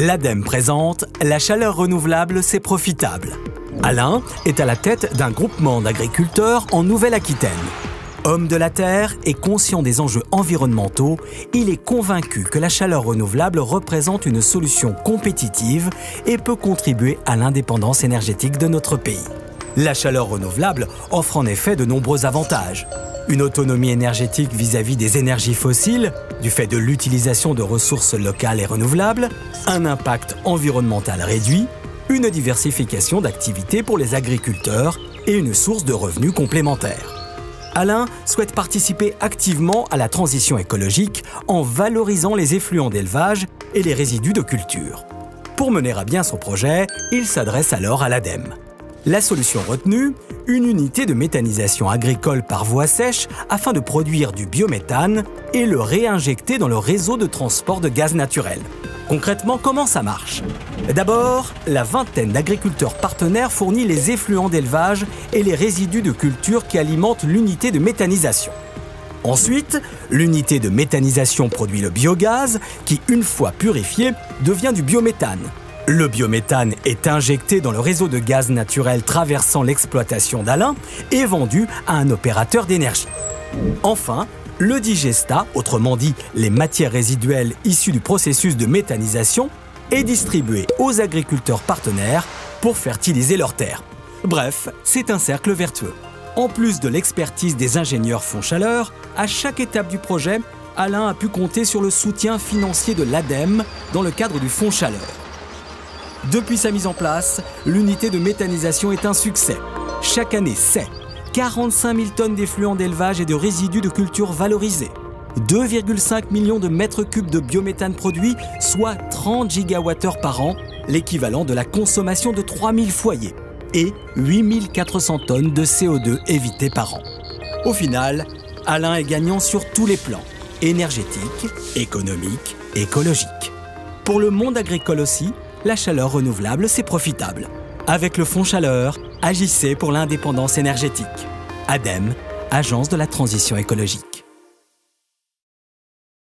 L'ADEME présente « La chaleur renouvelable, c'est profitable ». Alain est à la tête d'un groupement d'agriculteurs en Nouvelle-Aquitaine. Homme de la terre et conscient des enjeux environnementaux, il est convaincu que la chaleur renouvelable représente une solution compétitive et peut contribuer à l'indépendance énergétique de notre pays. La chaleur renouvelable offre en effet de nombreux avantages. Une autonomie énergétique vis-à-vis des énergies fossiles, du fait de l'utilisation de ressources locales et renouvelables, un impact environnemental réduit, une diversification d'activités pour les agriculteurs et une source de revenus complémentaires. Alain souhaite participer activement à la transition écologique en valorisant les effluents d'élevage et les résidus de culture. Pour mener à bien son projet, il s'adresse alors à l'ADEME. La solution retenue, une unité de méthanisation agricole par voie sèche afin de produire du biométhane et le réinjecter dans le réseau de transport de gaz naturel. Concrètement, comment ça marche? D'abord, la vingtaine d'agriculteurs partenaires fournit les effluents d'élevage et les résidus de culture qui alimentent l'unité de méthanisation. Ensuite, l'unité de méthanisation produit le biogaz qui, une fois purifié, devient du biométhane. Le biométhane est injecté dans le réseau de gaz naturel traversant l'exploitation d'Alain et vendu à un opérateur d'énergie. Enfin, le digestat, autrement dit les matières résiduelles issues du processus de méthanisation, est distribué aux agriculteurs partenaires pour fertiliser leurs terres. Bref, c'est un cercle vertueux. En plus de l'expertise des ingénieurs Fonds Chaleur, à chaque étape du projet, Alain a pu compter sur le soutien financier de l'ADEME dans le cadre du Fonds Chaleur. Depuis sa mise en place, l'unité de méthanisation est un succès. Chaque année, c'est 45 000 tonnes d'effluents d'élevage et de résidus de culture valorisés, 2,5 millions de mètres cubes de biométhane produits, soit 30 gigawattheures par an, l'équivalent de la consommation de 3000 foyers, et 8 400 tonnes de CO2 évitées par an. Au final, Alain est gagnant sur tous les plans, énergétique, économique, écologique. Pour le monde agricole aussi, la chaleur renouvelable, c'est profitable. Avec le Fonds Chaleur, agissez pour l'indépendance énergétique. ADEME, Agence de la transition écologique.